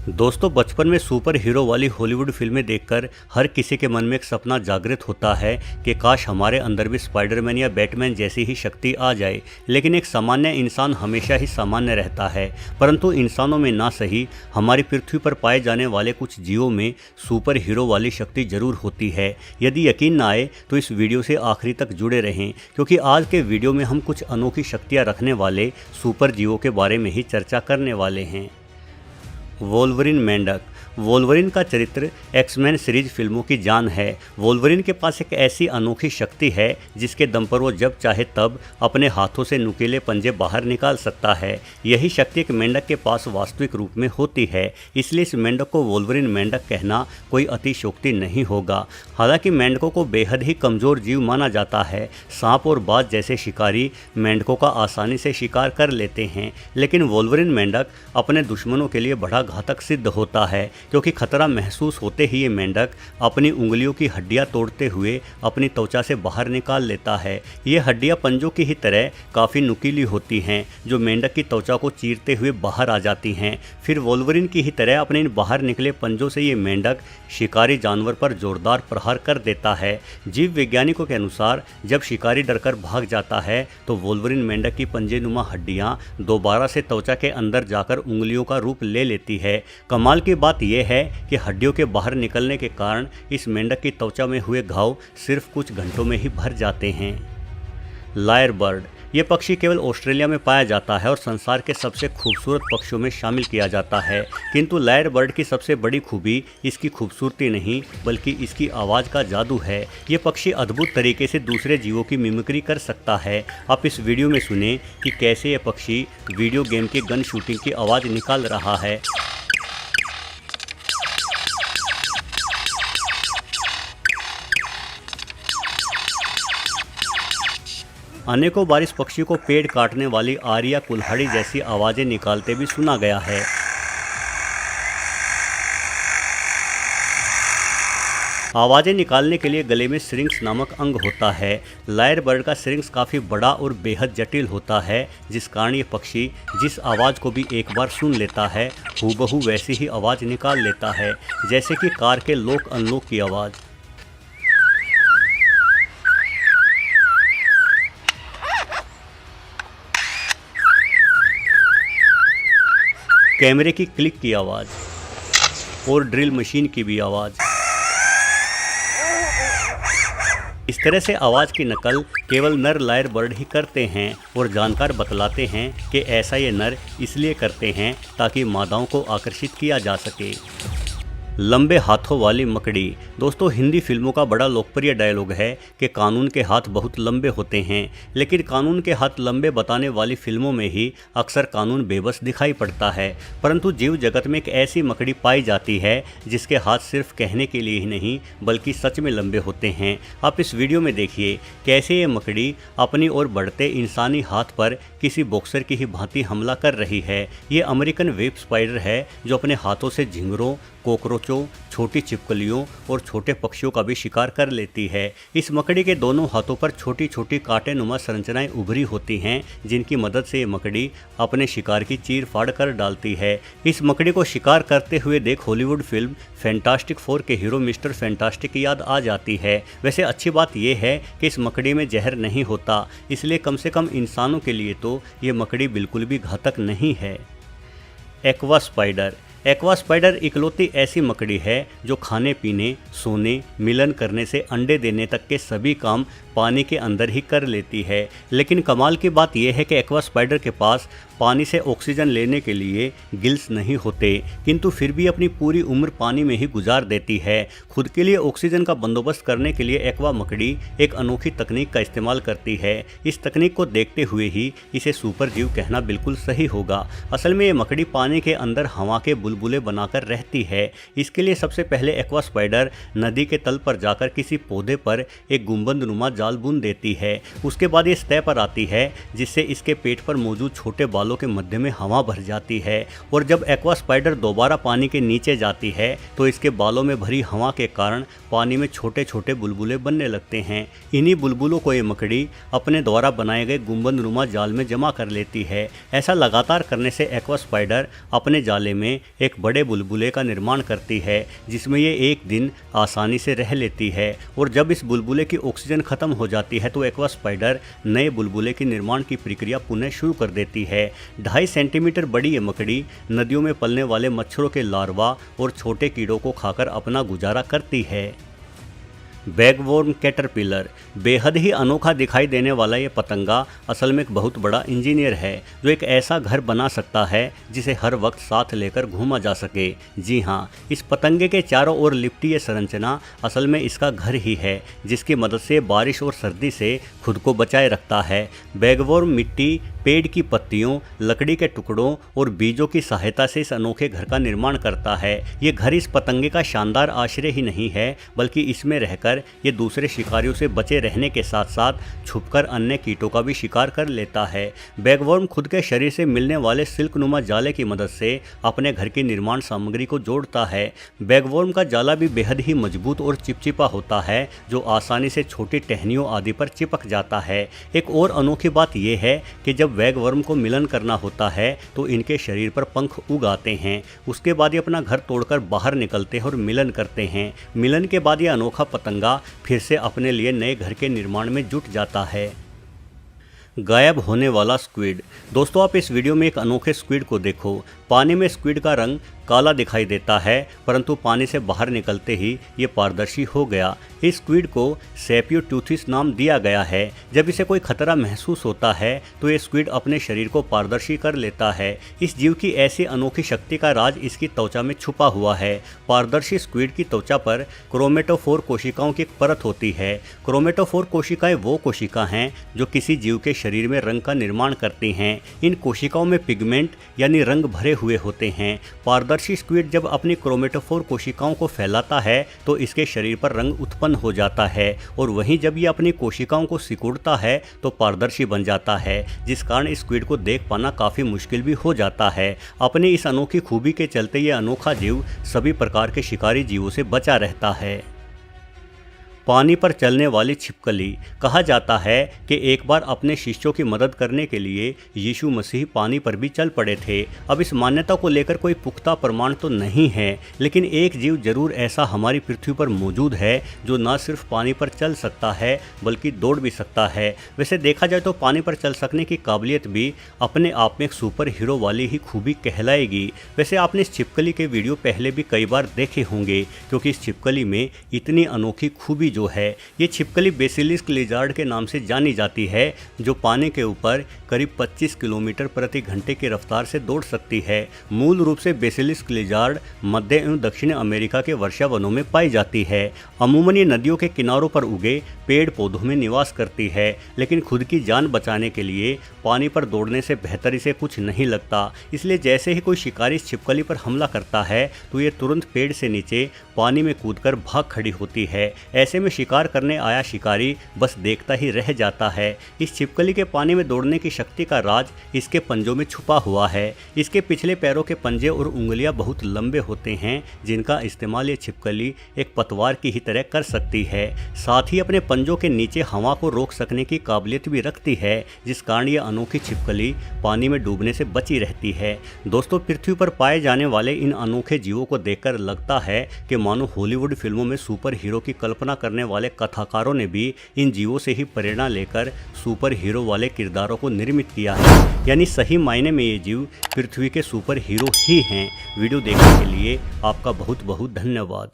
दोस्तों, बचपन में सुपर हीरो वाली हॉलीवुड फिल्में देखकर हर किसी के मन में एक सपना जागृत होता है कि काश हमारे अंदर भी स्पाइडरमैन या बैटमैन जैसी ही शक्ति आ जाए। लेकिन एक सामान्य इंसान हमेशा ही सामान्य रहता है, परंतु इंसानों में ना सही हमारी पृथ्वी पर पाए जाने वाले कुछ जीवों में सुपर हीरो वाली शक्ति जरूर होती है। यदि यकीन ना आए तो इस वीडियो से आखिरी तक जुड़े रहें, क्योंकि आज के वीडियो में हम कुछ अनोखी शक्तियाँ रखने वाले सुपर जीवों के बारे में ही चर्चा करने वाले हैं। वोल्वरिन मेंढक। वोल्वरिन का चरित्र एक्समैन सीरीज फिल्मों की जान है। वोल्वरिन के पास एक ऐसी अनोखी शक्ति है जिसके दम पर वो जब चाहे तब अपने हाथों से नुकीले पंजे बाहर निकाल सकता है। यही शक्ति एक मेंढक के पास वास्तविक रूप में होती है, इसलिए इस मेंढक को वोल्वरिन मेंढक कहना कोई अतिशयोक्ति नहीं होगा। हालांकि मेंढकों को बेहद ही कमज़ोर जीव माना जाता है। सांप और बाज जैसे शिकारी मेंढकों का आसानी से शिकार कर लेते हैं, लेकिन वोल्वरिन मेंढक अपने दुश्मनों के लिए बड़ा घातक सिद्ध होता है, क्योंकि खतरा महसूस होते ही ये मेंढक अपनी उंगलियों की हड्डियां तोड़ते हुए अपनी त्वचा से बाहर निकाल लेता है। ये हड्डियां पंजों की ही तरह काफ़ी नुकीली होती हैं, जो मेंढक की त्वचा को चीरते हुए बाहर आ जाती हैं। फिर वोल्वरिन की ही तरह अपने इन बाहर निकले पंजों से ये मेंढक शिकारी जानवर पर जोरदार प्रहार कर देता है। जीव वैज्ञानिकों के अनुसार जब शिकारी डरकर भाग जाता है तो वोल्वरिन मेंढक की पंजेनुमा हड्डियां दोबारा से त्वचा के अंदर जाकर उंगलियों का रूप ले लेती है। कमाल की बात यह है कि हड्डियों के बाहर निकलने के कारण इस मेंढक की त्वचा में हुए घाव सिर्फ कुछ घंटों में ही भर जाते हैं। Lyre bird. ये पक्षी केवल ऑस्ट्रेलिया में पाया जाता है और संसार के सबसे खूबसूरत पक्षियों में शामिल किया जाता है, किंतु लायर बर्ड की सबसे बड़ी खूबी इसकी खूबसूरती नहीं बल्कि इसकी आवाज़ का जादू है। ये पक्षी अद्भुत तरीके से दूसरे जीवों की मिमिक्री कर सकता है। आप इस वीडियो में सुने कि कैसे ये पक्षी वीडियो गेम के गन शूटिंग की आवाज़ निकाल रहा है। अनेकों बार इस पक्षी को पेड़ काटने वाली आरिया कुल्हाड़ी जैसी आवाज़ें निकालते भी सुना गया है। आवाज़ें निकालने के लिए गले में सिरिंक्स नामक अंग होता है। लायर बर्ड का सिरिंक्स काफ़ी बड़ा और बेहद जटिल होता है, जिस कारण ये पक्षी जिस आवाज़ को भी एक बार सुन लेता है हूबहू वैसी ही आवाज़ निकाल लेता है, जैसे कि कार के लॉक अनलॉक की आवाज़, कैमरे की क्लिक की आवाज़ और ड्रिल मशीन की भी आवाज़। इस तरह से आवाज़ की नकल केवल नर लायर बर्ड ही करते हैं और जानकार बतलाते हैं कि ऐसा ये नर इसलिए करते हैं ताकि मादाओं को आकर्षित किया जा सके। लंबे हाथों वाली मकड़ी। दोस्तों, हिंदी फिल्मों का बड़ा लोकप्रिय डायलॉग है कि कानून के हाथ बहुत लंबे होते हैं, लेकिन कानून के हाथ लंबे बताने वाली फिल्मों में ही अक्सर कानून बेबस दिखाई पड़ता है। परंतु जीव जगत में एक ऐसी मकड़ी पाई जाती है जिसके हाथ सिर्फ कहने के लिए ही नहीं बल्कि सच में लंबे होते हैं। आप इस वीडियो में देखिए कैसे ये मकड़ी अपनी ओर बढ़ते इंसानी हाथ पर किसी बॉक्सर की ही भांति हमला कर रही है। ये अमेरिकन वेब स्पाइडर है जो अपने हाथों से झिंगरों, कॉकरोचों, छोटी छिपकलियों और छोटे पक्षियों का भी शिकार कर लेती है। इस मकड़ी के दोनों हाथों पर छोटी छोटी कांटेनुमा संरचनाएं उभरी होती हैं, जिनकी मदद से ये मकड़ी अपने शिकार की चीर फाड़ कर डालती है। इस मकड़ी को शिकार करते हुए देख हॉलीवुड फिल्म फैंटास्टिक फोर के हीरो मिस्टर फैंटास्टिक की याद आ जाती है। वैसे अच्छी बात यह है कि इस मकड़ी में जहर नहीं होता, इसलिए कम से कम इंसानों के लिए तो ये मकड़ी बिल्कुल भी घातक नहीं है। Aqua spider. एक्वा स्पाइडर इकलौती ऐसी मकड़ी है जो खाने पीने, सोने, मिलन करने से अंडे देने तक के सभी काम पानी के अंदर ही कर लेती है। लेकिन कमाल की बात यह है कि एक्वा स्पाइडर के पास पानी से ऑक्सीजन लेने के लिए गिल्स नहीं होते, किंतु फिर भी अपनी पूरी उम्र पानी में ही गुजार देती है। खुद के लिए ऑक्सीजन का बंदोबस्त करने के लिए एक्वा मकड़ी एक अनोखी तकनीक का इस्तेमाल करती है। इस तकनीक को देखते हुए ही इसे सुपर जीव कहना बिल्कुल सही होगा। असल में ये मकड़ी पानी के अंदर हवा के बुलबुले बनाकर रहती है। इसके लिए सबसे पहले एक्वा स्पाइडर नदी के तल पर जाकर किसी पौधे पर एक गुंबदनुमा जाल बुन देती है। उसके बाद ये सतह पर आती है, जिससे इसके पेट पर मौजूद छोटे बालों के मध्य में हवा भर जाती है। और जब एक्वा स्पाइडर दोबारा पानी के नीचे जाती है तो इसके बालों में भरी हवा के कारण पानी में छोटे छोटे बुलबुले बनने लगते हैं। इन्हीं बुलबुलों को ये मकड़ी अपने द्वारा बनाए गए गुंबदनुमा जाल में जमा कर लेती है। ऐसा लगातार करने से एक्वा स्पाइडर अपने जाले में एक बड़े बुलबुले का निर्माण करती है जिसमें ये एक दिन आसानी से रह लेती है। और जब इस बुलबुले की ऑक्सीजन खत्म हो जाती है तो एक्वा स्पाइडर नए बुलबुले के निर्माण की प्रक्रिया पुनः शुरू कर देती है। 2.5 सेंटीमीटर बड़ी ये मकड़ी नदियों में पलने वाले मच्छरों के लार्वा और छोटे कीड़ों को खाकर अपना गुजारा करती है। बैगवॉर्म कैटरपिलर बेहद ही अनोखा दिखाई देने वाला ये पतंगा असल में एक बहुत बड़ा इंजीनियर है जो एक ऐसा घर बना सकता है जिसे हर वक्त साथ लेकर घूमा जा सके। जी हाँ, इस पतंगे के चारों ओर लिपटी ये संरचना असल में इसका घर ही है जिसकी मदद से बारिश और सर्दी से खुद को बचाए रखता है। बैगवॉर्म मिट्टी, पेड़ की पत्तियों, लकड़ी के टुकड़ों और बीजों की सहायता से इस अनोखे घर का निर्माण करता है। ये घर इस पतंगे का शानदार आश्रय ही नहीं है बल्कि इसमें रहकर ये दूसरे शिकारियों से बचे रहने के साथ साथ छुपकर अन्य कीटों का भी शिकार कर लेता है। बैगवॉर्म खुद के शरीर से मिलने वाले सिल्कनुमा जाले की मदद से अपने घर की निर्माण सामग्री को जोड़ता है। बैगवॉर्म का जाला भी बेहद ही मजबूत और चिपचिपा होता है जो आसानी से छोटी टहनियों आदि पर चिपक जाता है। एक और अनोखी बात यह है कि जब बैगवॉर्म को मिलन करना होता है तो इनके शरीर पर पंख उग आते हैं। उसके बाद ये अपना घर तोड़कर बाहर निकलते हैं और मिलन करते हैं। मिलन के बाद ये अनोखा पतंगा फिर से अपने लिए नए घर के निर्माण में जुट जाता है। गायब होने वाला स्क्विड। दोस्तों, आप इस वीडियो में एक अनोखे स्क्विड को देखो। पानी में स्क्विड का रंग काला दिखाई देता है परंतु पानी से बाहर निकलते ही ये पारदर्शी हो गया। इस स्क्विड को सेपियोट्यूथिस नाम दिया गया है। जब इसे कोई खतरा महसूस होता है तो ये स्क्विड अपने शरीर को पारदर्शी कर लेता है। इस जीव की ऐसी अनोखी शक्ति का राज इसकी त्वचा में छुपा हुआ है। पारदर्शी स्क्विड की त्वचा पर क्रोमेटोफोर कोशिकाओं की एक परत होती है। क्रोमेटोफोर कोशिकाएं वो कोशिका हैं जो किसी जीव के शरीर में रंग का निर्माण करती हैं। इन कोशिकाओं में पिगमेंट यानी रंग भरे हुए होते हैं। पारदर्शी स्क्विड जब अपनी क्रोमेटोफोर कोशिकाओं को फैलाता है तो इसके शरीर पर रंग उत्पन्न हो जाता है और वहीं जब ये अपनी कोशिकाओं को सिकुड़ता है तो पारदर्शी बन जाता है, जिस कारण इस स्क्विड को देख पाना काफ़ी मुश्किल भी हो जाता है। अपनी इस अनोखी खूबी के चलते ये अनोखा जीव सभी प्रकार के शिकारी जीवों से बचा रहता है। पानी पर चलने वाली छिपकली। कहा जाता है कि एक बार अपने शिष्यों की मदद करने के लिए यीशु मसीह पानी पर भी चल पड़े थे। अब इस मान्यता को लेकर कोई पुख्ता प्रमाण तो नहीं है लेकिन एक जीव जरूर ऐसा हमारी पृथ्वी पर मौजूद है जो न सिर्फ पानी पर चल सकता है बल्कि दौड़ भी सकता है। वैसे देखा जाए तो पानी पर चल सकने की काबिलियत भी अपने आप में एक सुपर हीरो वाली ही खूबी कहलाएगी। वैसे आपने इस छिपकली के वीडियो पहले भी कई बार देखे होंगे क्योंकि इस छिपकली में इतनी अनोखी खूबी जो है। ये छिपकली बेसिलिस्क लिजार्ड के नाम से जानी जाती है जो पानी के ऊपर करीब 25 किलोमीटर प्रति घंटे की रफ्तार से दौड़ सकती है। मूल रूप से बेसिलिस्क लिजार्ड मध्य एवं दक्षिण अमेरिका के वर्षा वनों में पाई जाती है। अमूमन ये नदियों के किनारों पर उगे पेड़ पौधों में निवास करती है लेकिन खुद की जान बचाने के लिए पानी पर दौड़ने से बेहतर इसे कुछ नहीं लगता। इसलिए जैसे ही कोई शिकारी इस छिपकली पर हमला करता है तो ये तुरंत पेड़ से नीचे पानी में कूदकर भाग खड़ी होती है। ऐसे में शिकार करने आया शिकारी बस देखता ही रह जाता है। इस छिपकली के पानी में दौड़ने की शक्ति का राज इसके पंजों में छुपा हुआ है। इसके पिछले पैरों के पंजे और उंगलियां बहुत लंबे होते हैं जिनका इस्तेमाल ये छिपकली एक पतवार की ही तरह कर सकती है। साथ ही अपने पंजों के नीचे हवा को रोक सकने की काबिलियत भी रखती है जिस कारण ये अनोखी छिपकली पानी में डूबने से बची रहती है। दोस्तों, पृथ्वी पर पाए जाने वाले इन अनोखे जीवों को देखकर लगता है कि मानो हॉलीवुड फिल्मों में सुपर हीरो की कल्पना करने वाले कथाकारों ने भी इन जीवों से ही प्रेरणा लेकर सुपर हीरो वाले किरदारों को निर्मित किया है। यानी सही मायने में ये जीव पृथ्वी के सुपर हीरो ही हैं। वीडियो देखने के लिए आपका बहुत बहुत धन्यवाद।